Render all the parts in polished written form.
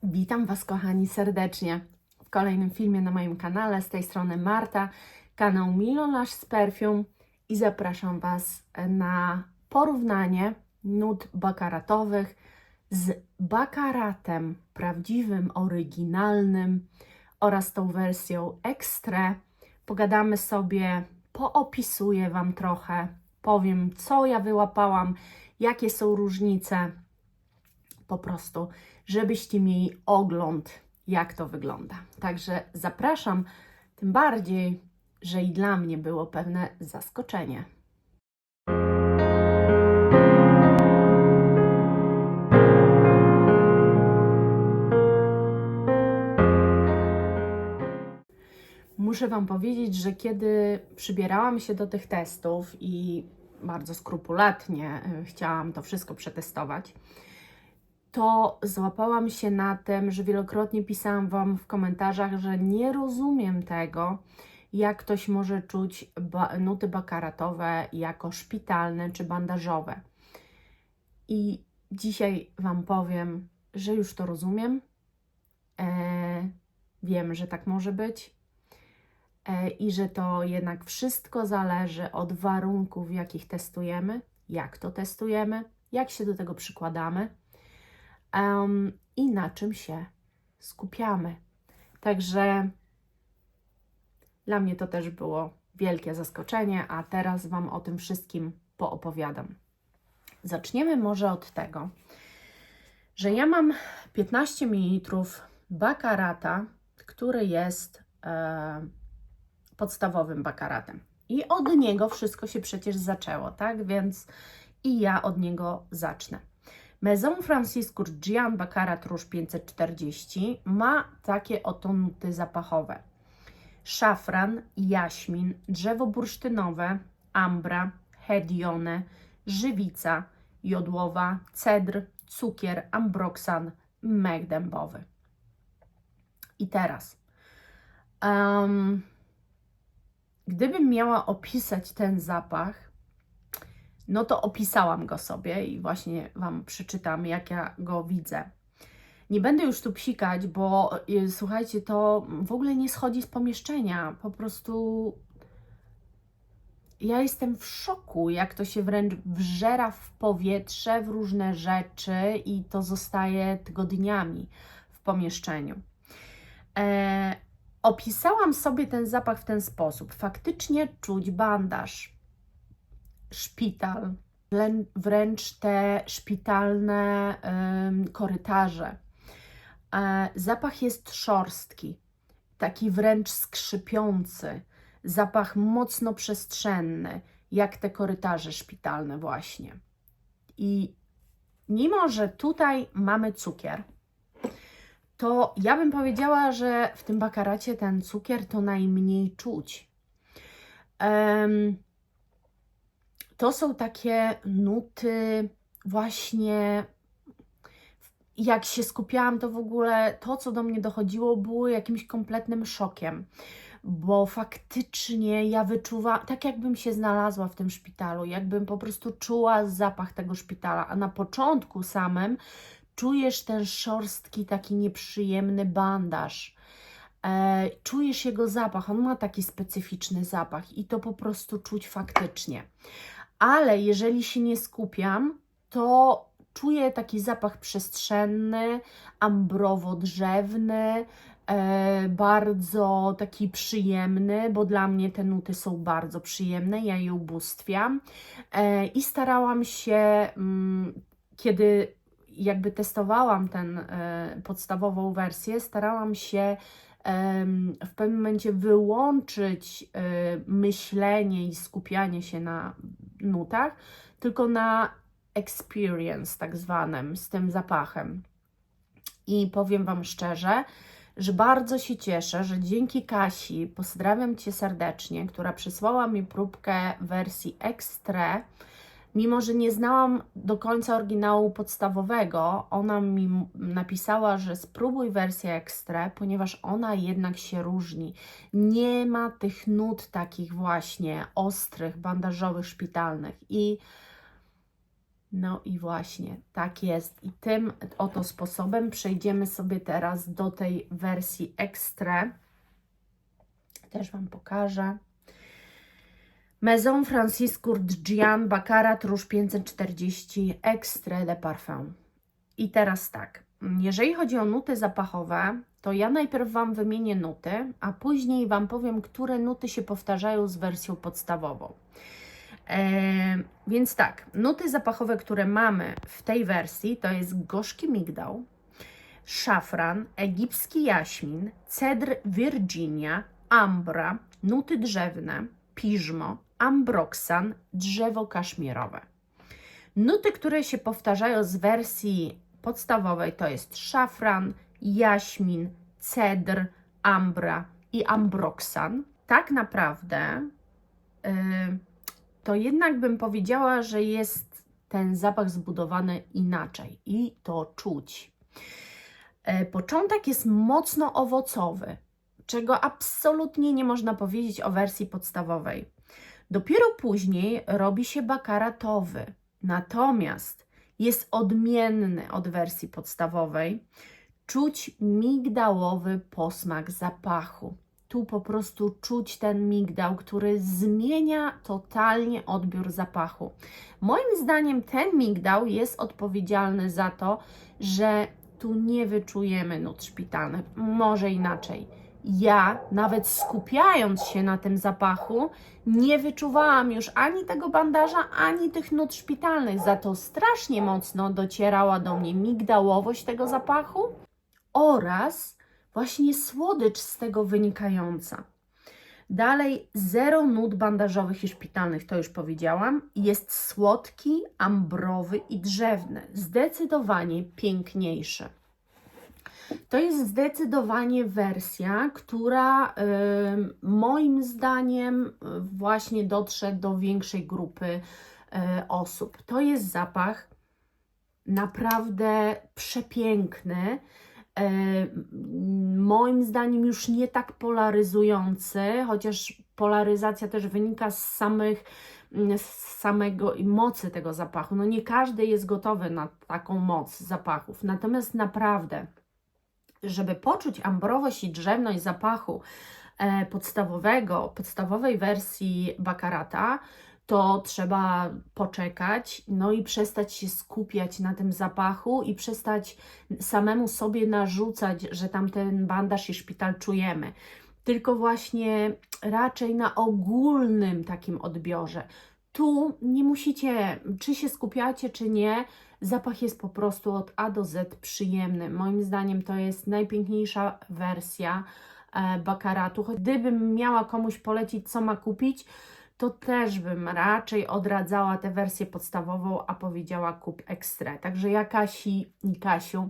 Witam Was, kochani, serdecznie w kolejnym filmie na moim kanale. Z tej strony Marta, kanał Milo Lush z Perfume i zapraszam Was na porównanie nut bakaratowych z bakaratem prawdziwym, oryginalnym oraz tą wersją Extra. Pogadamy sobie, poopisuję Wam trochę, powiem, co ja wyłapałam, jakie są różnice, po prostu, żebyście mieli ogląd, jak to wygląda. Także zapraszam, tym bardziej, że i dla mnie było pewne zaskoczenie. Muszę Wam powiedzieć, że kiedy przybierałam się do tych testów i bardzo skrupulatnie chciałam to wszystko przetestować, to złapałam się na tym, że wielokrotnie pisałam Wam w komentarzach, że nie rozumiem tego, jak ktoś może czuć nuty bakaratowe jako szpitalne czy bandażowe. I dzisiaj Wam powiem, że już to rozumiem. Wiem, że tak może być. I że to jednak wszystko zależy od warunków, jakich testujemy, jak to testujemy, jak się do tego przykładamy i na czym się skupiamy. Także dla mnie to też było wielkie zaskoczenie, a teraz Wam o tym wszystkim poopowiadam. Zaczniemy może od tego, że ja mam 15 ml bakarata, który jest podstawowym bakaratem. I od niego wszystko się przecież zaczęło, tak? Więc i ja od niego zacznę. Maison Francis Kurkdjian Bakarat Rouge 540 ma takie oto nuty zapachowe: szafran, jaśmin, drzewo bursztynowe, ambra, hedione, żywica jodłowa, cedr, cukier, ambroksan, mek dębowy. I teraz, gdybym miała opisać ten zapach, no to opisałam go sobie i właśnie Wam przeczytam, jak ja go widzę. Nie będę już tu psikać, bo słuchajcie, to w ogóle nie schodzi z pomieszczenia. Po prostu ja jestem w szoku, jak to się wręcz wżera w powietrze, w różne rzeczy i to zostaje tygodniami w pomieszczeniu. Opisałam sobie ten zapach w ten sposób. Faktycznie czuć bandaż, szpital, wręcz te szpitalne korytarze. Zapach jest szorstki, taki wręcz skrzypiący, zapach mocno przestrzenny, jak te korytarze szpitalne właśnie. I mimo, że tutaj mamy cukier, to ja bym powiedziała, że w tym bakaracie ten cukier to najmniej czuć. To są takie nuty właśnie, jak się skupiałam, to w ogóle to, co do mnie dochodziło, było jakimś kompletnym szokiem, bo faktycznie ja wyczuwałam, tak jakbym się znalazła w tym szpitalu, jakbym po prostu czuła zapach tego szpitala, a na początku samym czujesz ten szorstki, taki nieprzyjemny bandaż. Czujesz jego zapach, on ma taki specyficzny zapach i to po prostu czuć faktycznie. Ale jeżeli się nie skupiam, to czuję taki zapach przestrzenny, ambrowo-drzewny, bardzo taki przyjemny, bo dla mnie te nuty są bardzo przyjemne, ja je ubóstwiam i starałam się, kiedy jakby testowałam tę podstawową wersję, starałam się w pewnym momencie wyłączyć myślenie i skupianie się na nutach, tylko na experience tak zwanym, z tym zapachem. I powiem Wam szczerze, że bardzo się cieszę, że dzięki Kasi, pozdrawiam Cię serdecznie, która przysłała mi próbkę wersji Extra. Mimo że nie znałam do końca oryginału podstawowego, ona mi napisała, że spróbuj wersję Extra, ponieważ ona jednak się różni. Nie ma tych nut takich właśnie ostrych, bandażowych, szpitalnych. I No i właśnie, tak jest. I tym oto sposobem przejdziemy sobie teraz do tej wersji Extra. Też Wam pokażę. Maison Francis Kurkdjian Baccarat Rouge 540 Extrait de Parfum. I teraz tak, jeżeli chodzi o nuty zapachowe, to ja najpierw Wam wymienię nuty, a później Wam powiem, które nuty się powtarzają z wersją podstawową. Więc tak, nuty zapachowe, które mamy w tej wersji, to jest gorzki migdał, szafran, egipski jaśmin, cedr Virginia, ambra, nuty drzewne, piżmo, ambroksan, drzewo kaszmirowe. Nuty, które się powtarzają z wersji podstawowej, to jest szafran, jaśmin, cedr, ambra i ambroksan. Tak naprawdę to jednak bym powiedziała, że jest ten zapach zbudowany inaczej i to czuć. Początek jest mocno owocowy, czego absolutnie nie można powiedzieć o wersji podstawowej. Dopiero później robi się bakaratowy, natomiast jest odmienny od wersji podstawowej. Czuć migdałowy posmak zapachu. Tu po prostu czuć ten migdał, który zmienia totalnie odbiór zapachu. Moim zdaniem ten migdał jest odpowiedzialny za to, że tu nie wyczujemy nut szpitalnych. Może inaczej. Ja, nawet skupiając się na tym zapachu, nie wyczuwałam już ani tego bandaża, ani tych nut szpitalnych. Za to strasznie mocno docierała do mnie migdałowość tego zapachu oraz właśnie słodycz z tego wynikająca. Dalej, zero nut bandażowych i szpitalnych, to już powiedziałam. Jest słodki, ambrowy i drzewny. Zdecydowanie piękniejszy. To jest zdecydowanie wersja, która moim zdaniem właśnie dotrze do większej grupy osób. To jest zapach naprawdę przepiękny. Moim zdaniem już nie tak polaryzujący, chociaż polaryzacja też wynika z samego mocy tego zapachu. No nie każdy jest gotowy na taką moc zapachów, natomiast naprawdę, żeby poczuć ambrowość i drzewność zapachu podstawowej wersji Baccarata, to trzeba poczekać, no i przestać się skupiać na tym zapachu i przestać samemu sobie narzucać, że tamten bandaż i szpital czujemy. Tylko właśnie raczej na ogólnym takim odbiorze. Tu nie musicie, czy się skupiacie, czy nie, zapach jest po prostu od A do Z przyjemny. Moim zdaniem to jest najpiękniejsza wersja Baccaratu. Gdybym miała komuś polecić, co ma kupić, to też bym raczej odradzała tę wersję podstawową, a powiedziała kup Extra. Także ja Kasi i Kasiu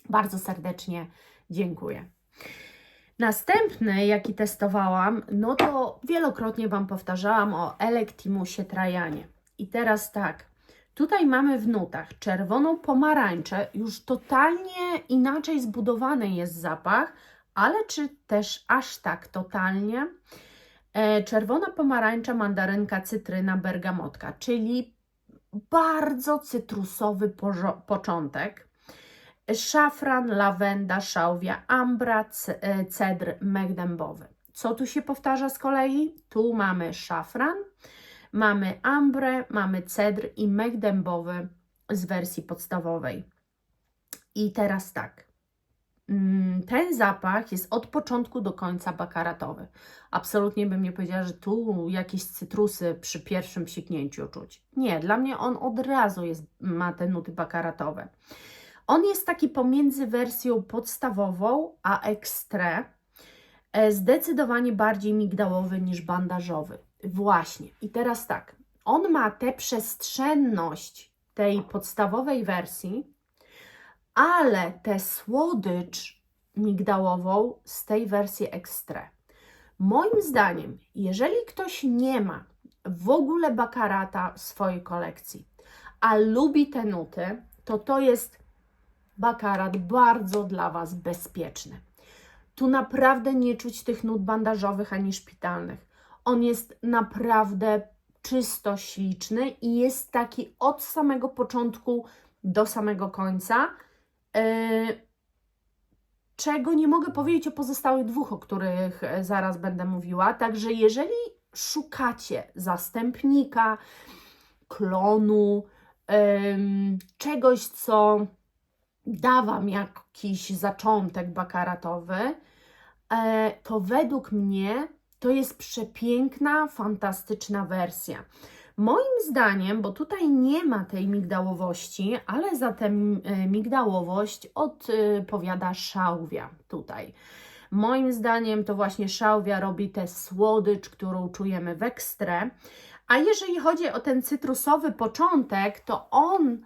bardzo serdecznie dziękuję. Następny, jaki testowałam, no to wielokrotnie Wam powtarzałam o Electimusie Trajanie. I teraz tak, tutaj mamy w nutach czerwoną pomarańczę, już totalnie inaczej zbudowany jest zapach, ale czy też aż tak totalnie? Czerwona pomarańcza, mandarynka, cytryna, bergamotka, czyli bardzo cytrusowy początek. Szafran, lawenda, szałwia, ambra, cedr megdębowy. Co tu się powtarza z kolei? Tu mamy szafran, mamy ambrę, mamy cedr i megdębowy z wersji podstawowej. I teraz tak. Ten zapach jest od początku do końca baccaratowy. Absolutnie bym nie powiedziała, że tu jakieś cytrusy przy pierwszym psiknięciu czuć. Nie, dla mnie on od razu ma te nuty baccaratowe. On jest taki pomiędzy wersją podstawową a Extra, zdecydowanie bardziej migdałowy niż bandażowy. Właśnie. I teraz tak, on ma tę przestrzenność tej podstawowej wersji, ale tę słodycz migdałową z tej wersji Extra. Moim zdaniem, jeżeli ktoś nie ma w ogóle Baccarata w swojej kolekcji, a lubi te nuty, to jest Baccarat bardzo dla Was bezpieczny. Tu naprawdę nie czuć tych nut bandażowych ani szpitalnych. On jest naprawdę czysto śliczny i jest taki od samego początku do samego końca, czego nie mogę powiedzieć o pozostałych dwóch, o których zaraz będę mówiła. Także jeżeli szukacie zastępnika, klonu, czegoś, co da Wam jakiś zaczątek bakaratowy, to według mnie to jest przepiękna, fantastyczna wersja. Moim zdaniem, bo tutaj nie ma tej migdałowości, ale za tę migdałowość odpowiada szałwia tutaj. Moim zdaniem to właśnie szałwia robi tę słodycz, którą czujemy w ekstrze. A jeżeli chodzi o ten cytrusowy początek, to on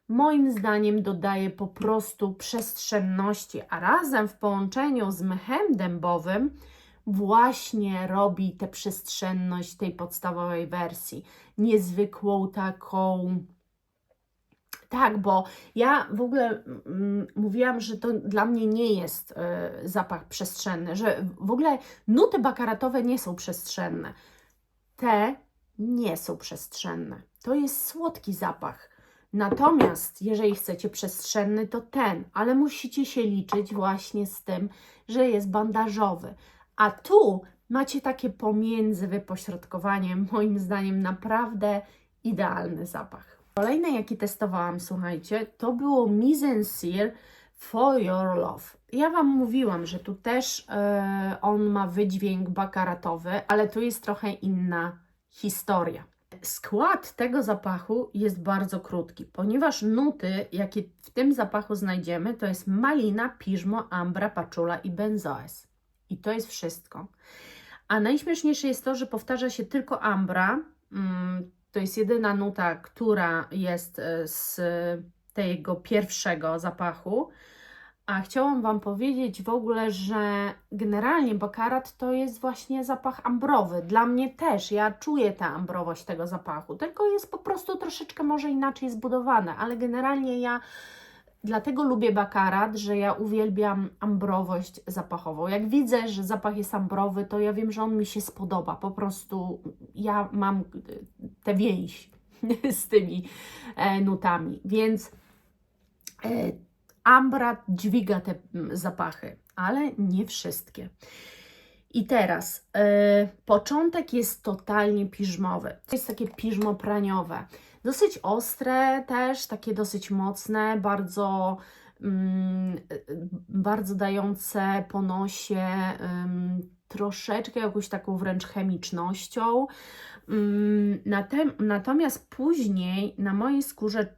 moim zdaniem dodaje po prostu przestrzenności, a razem w połączeniu z mchem dębowym właśnie robi tę przestrzenność tej podstawowej wersji. Niezwykłą taką... Tak, bo ja w ogóle mówiłam, że to dla mnie nie jest zapach przestrzenny, że w ogóle nuty bakaratowe nie są przestrzenne. Te nie są przestrzenne. To jest słodki zapach. Natomiast jeżeli chcecie przestrzenny, to ten, ale musicie się liczyć właśnie z tym, że jest bandażowy. A tu macie takie pomiędzy wypośrodkowanie, moim zdaniem naprawdę idealny zapach. Kolejne, jaki testowałam, słuchajcie, to było Mise en Cire For Your Love. Ja Wam mówiłam, że tu też on ma wydźwięk bakaratowy, ale tu jest trochę inna historia. Skład tego zapachu jest bardzo krótki, ponieważ nuty, jakie w tym zapachu znajdziemy, to jest malina, piżmo, ambra, patchoula i benzoes. I to jest wszystko. A najśmieszniejsze jest to, że powtarza się tylko ambra. To jest jedyna nuta, która jest z tego pierwszego zapachu. A chciałam Wam powiedzieć w ogóle, że generalnie bakarat to jest właśnie zapach ambrowy. Dla mnie też, ja czuję tę ambrowość tego zapachu, tylko jest po prostu troszeczkę może inaczej zbudowane, ale generalnie ja dlatego lubię bakarat, że ja uwielbiam ambrowość zapachową. Jak widzę, że zapach jest ambrowy, to ja wiem, że on mi się spodoba. Po prostu ja mam tę więź z tymi nutami, więc ambra dźwiga te zapachy, ale nie wszystkie. I teraz początek jest totalnie piżmowy. To jest takie piżmo praniowe. Dosyć ostre też, takie dosyć mocne, bardzo dające po nosie troszeczkę jakąś taką wręcz chemicznością. Natomiast później na mojej skórze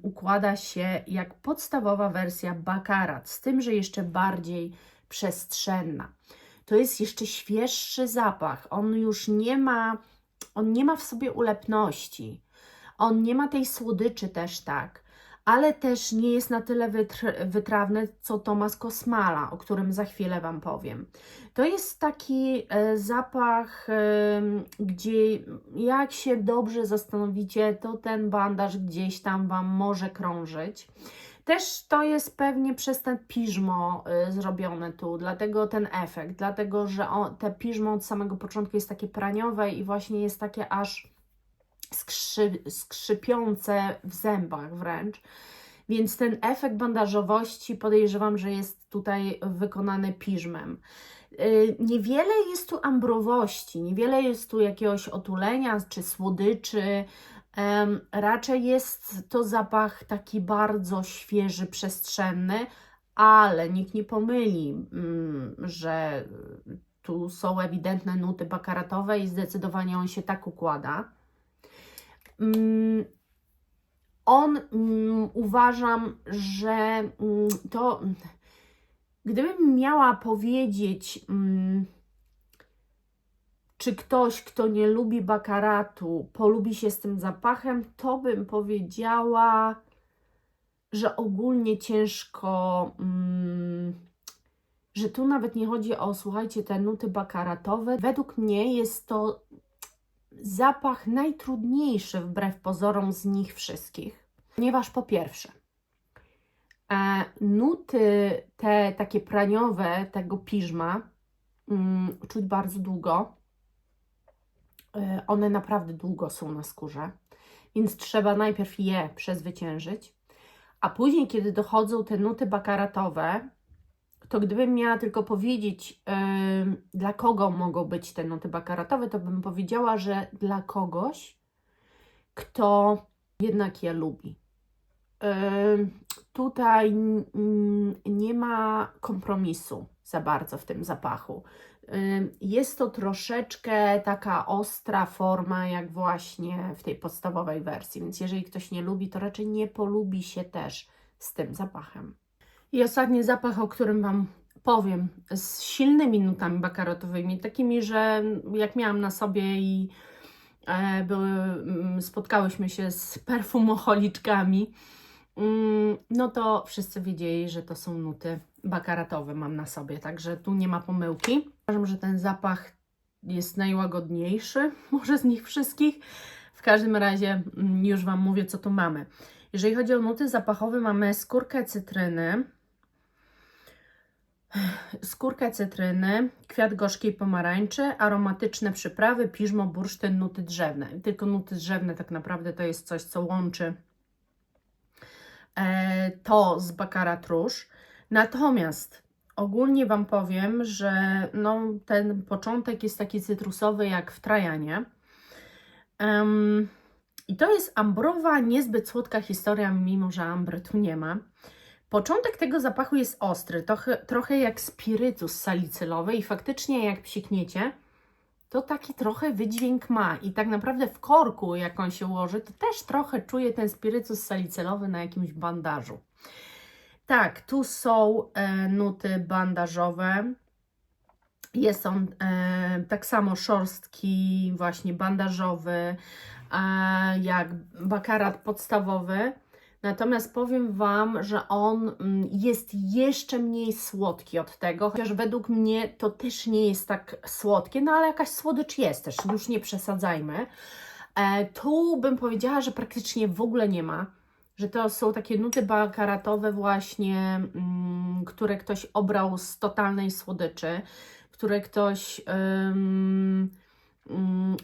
układa się jak podstawowa wersja bakarat, z tym, że jeszcze bardziej przestrzenna. To jest jeszcze świeższy zapach, on już nie ma w sobie ulepności, on nie ma tej słodyczy też tak, ale też nie jest na tyle wytrawny, co Thomas Kosmala, o którym za chwilę Wam powiem. To jest taki zapach, gdzie jak się dobrze zastanowicie, to ten bandaż gdzieś tam Wam może krążyć. Też to jest pewnie przez ten piżmo zrobione tu, dlatego ten efekt, dlatego że te piżmo od samego początku jest takie praniowe i właśnie jest takie aż skrzypiące w zębach wręcz. Więc ten efekt bandażowości podejrzewam, że jest tutaj wykonany piżmem. Niewiele jest tu ambrowości, niewiele jest tu jakiegoś otulenia czy słodyczy. Raczej jest to zapach taki bardzo świeży, przestrzenny, ale nikt nie pomyli, że tu są ewidentne nuty bakaratowe i zdecydowanie on się tak układa. Uważam, że to, gdybym miała powiedzieć, czy ktoś, kto nie lubi bakaratu, polubi się z tym zapachem, to bym powiedziała, że ogólnie ciężko, że tu nawet nie chodzi o, słuchajcie, te nuty bakaratowe. Według mnie jest to zapach najtrudniejszy wbrew pozorom z nich wszystkich, ponieważ po pierwsze, nuty te takie praniowe tego piżma czuć bardzo długo. one naprawdę długo są na skórze, więc trzeba najpierw je przezwyciężyć, a później, kiedy dochodzą te nuty bakaratowe, to gdybym miała tylko powiedzieć, dla kogo mogą być te nuty bakaratowe, to bym powiedziała, że dla kogoś, kto jednak je lubi. Tutaj nie ma kompromisu za bardzo w tym zapachu. Jest to troszeczkę taka ostra forma, jak właśnie w tej podstawowej wersji, więc jeżeli ktoś nie lubi, to raczej nie polubi się też z tym zapachem. I ostatni zapach, o którym Wam powiem, z silnymi nutami bakaratowymi, takimi, że jak miałam na sobie i spotkałyśmy się z perfumocholiczkami, no to wszyscy wiedzieli, że to są nuty bakaratowe mam na sobie, także tu nie ma pomyłki. Uważam, że ten zapach jest najłagodniejszy, może z nich wszystkich. W każdym razie już Wam mówię, co tu mamy. Jeżeli chodzi o nuty zapachowe, mamy skórkę cytryny, kwiat gorzkiej pomarańczy, aromatyczne przyprawy, piżmo, bursztyn, nuty drzewne. Tylko nuty drzewne tak naprawdę to jest coś, co łączy to z Baccarat Rouge. Natomiast ogólnie Wam powiem, że no, ten początek jest taki cytrusowy jak w Trajanie. I to jest ambrowa, niezbyt słodka historia, mimo że ambry tu nie ma. Początek tego zapachu jest ostry, trochę jak spirytus salicylowy i faktycznie jak psikniecie, to taki trochę wydźwięk ma i tak naprawdę w korku, jak on się ułoży, to też trochę czuję ten spirytus salicylowy na jakimś bandażu. Tak, tu są nuty bandażowe. Jest on tak samo szorstki, właśnie bandażowy, jak Baccarat podstawowy. Natomiast powiem Wam, że on jest jeszcze mniej słodki od tego, chociaż według mnie to też nie jest tak słodkie, no ale jakaś słodycz jest też, już nie przesadzajmy. Tu bym powiedziała, że praktycznie w ogóle nie ma, że to są takie nuty baccaratowe właśnie, które ktoś obrał z totalnej słodyczy, które ktoś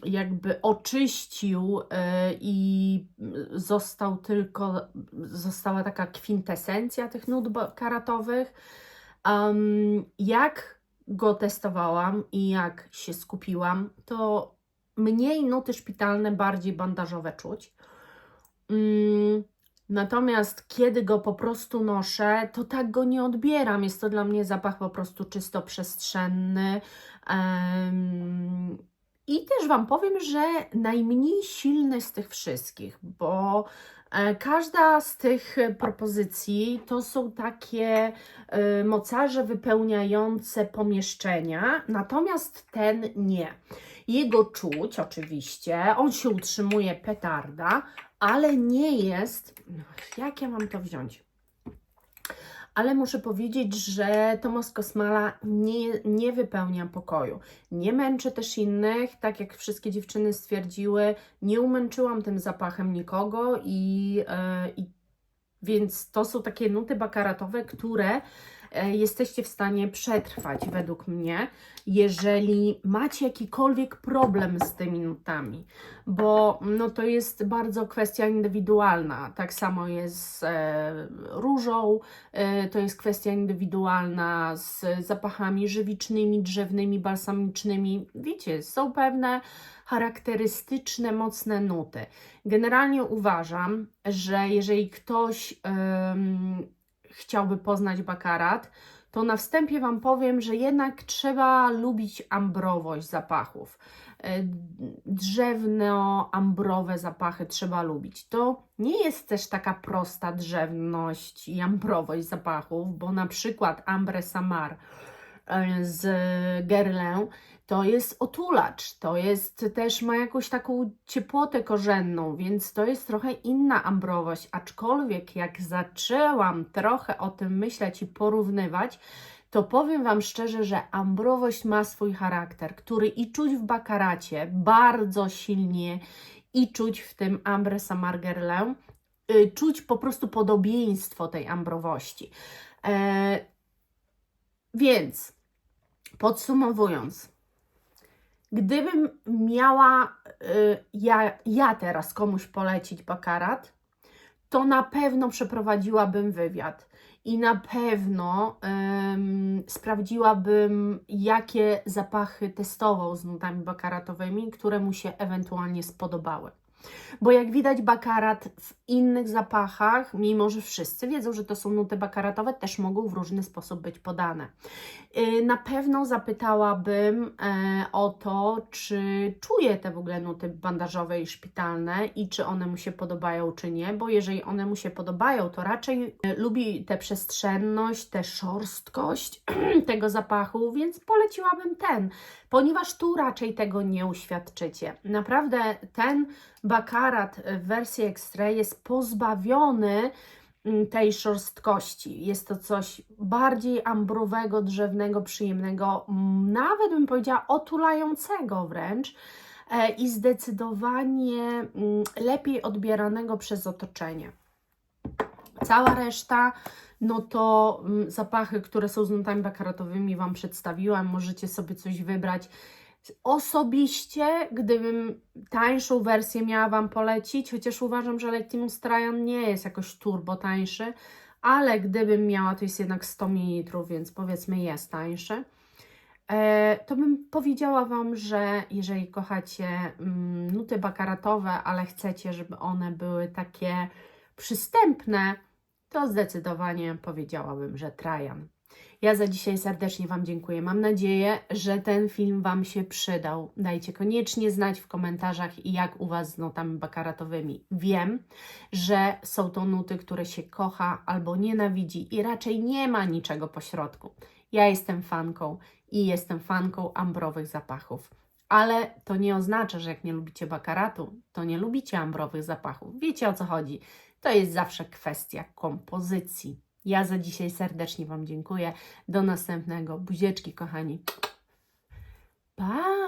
jakby oczyścił i została taka kwintesencja tych nut baccaratowych. Jak go testowałam i jak się skupiłam, to mniej nuty szpitalne, bardziej bandażowe czuć. Natomiast kiedy go po prostu noszę, to tak go nie odbieram. Jest to dla mnie zapach po prostu czysto przestrzenny. I też Wam powiem, że najmniej silny z tych wszystkich, bo każda z tych propozycji to są takie mocarze wypełniające pomieszczenia, natomiast ten nie. Jego czuć oczywiście, on się utrzymuje petarda, ale nie jest, jak ja mam to wziąć? Ale muszę powiedzieć, że Tomas Kosmala nie wypełnia pokoju. Nie męczę też innych, tak jak wszystkie dziewczyny stwierdziły, nie umęczyłam tym zapachem nikogo więc to są takie nuty baccaratowe, które jesteście w stanie przetrwać według mnie, jeżeli macie jakikolwiek problem z tymi nutami, bo no, to jest bardzo kwestia indywidualna. Tak samo jest z różą, to jest kwestia indywidualna z zapachami żywicznymi, drzewnymi, balsamicznymi. Wiecie, są pewne charakterystyczne, mocne nuty. Generalnie uważam, że jeżeli ktoś chciałby poznać Baccarat, to na wstępie Wam powiem, że jednak trzeba lubić ambrowość zapachów. Drzewno-ambrowe zapachy trzeba lubić. To nie jest też taka prosta drzewność i ambrowość zapachów, bo na przykład Ambre Samar z Guerlain to jest otulacz, to jest też ma jakąś taką ciepłotę korzenną, więc to jest trochę inna ambrowość, aczkolwiek jak zaczęłam trochę o tym myśleć i porównywać, to powiem Wam szczerze, że ambrowość ma swój charakter, który i czuć w Baccaracie bardzo silnie i czuć w tym Ambre Samar Guerlain, czuć po prostu podobieństwo tej ambrowości. Więc podsumowując, gdybym miała ja teraz komuś polecić bakarat, to na pewno przeprowadziłabym wywiad i na pewno sprawdziłabym, jakie zapachy testował z nutami bakaratowymi, które mu się ewentualnie spodobały. Bo jak widać, bakarat w innych zapachach, mimo że wszyscy wiedzą, że to są nuty bakaratowe, też mogą w różny sposób być podane. Na pewno zapytałabym o to, czy czuje te w ogóle nuty bandażowe i szpitalne i czy one mu się podobają, czy nie, bo jeżeli one mu się podobają, to raczej lubi tę przestrzenność, tę szorstkość tego zapachu, więc poleciłabym ten, ponieważ tu raczej tego nie uświadczycie. Naprawdę ten bakarat w wersji X-Ray jest pozbawiony tej szorstkości. Jest to coś bardziej ambrowego, drzewnego, przyjemnego, nawet bym powiedziała otulającego wręcz i zdecydowanie lepiej odbieranego przez otoczenie. Cała reszta, no to zapachy, które są z nutami bakaratowymi Wam przedstawiłam, możecie sobie coś wybrać. Osobiście, gdybym tańszą wersję miała Wam polecić, chociaż uważam, że Lettimus Trajan nie jest jakoś turbo tańszy, ale gdybym miała, to jest jednak 100 ml, więc powiedzmy jest tańszy, to bym powiedziała Wam, że jeżeli kochacie nuty bakaratowe, ale chcecie, żeby one były takie przystępne, to zdecydowanie powiedziałabym, że Trajan. Ja za dzisiaj serdecznie Wam dziękuję. Mam nadzieję, że ten film Wam się przydał. Dajcie koniecznie znać w komentarzach, jak u Was z nutami bakaratowymi. Wiem, że są to nuty, które się kocha albo nienawidzi i raczej nie ma niczego pośrodku. Ja jestem fanką i jestem fanką ambrowych zapachów. Ale to nie oznacza, że jak nie lubicie bakaratu, to nie lubicie ambrowych zapachów. Wiecie, o co chodzi. To jest zawsze kwestia kompozycji. Ja za dzisiaj serdecznie Wam dziękuję. Do następnego. Buzieczki, kochani. Pa!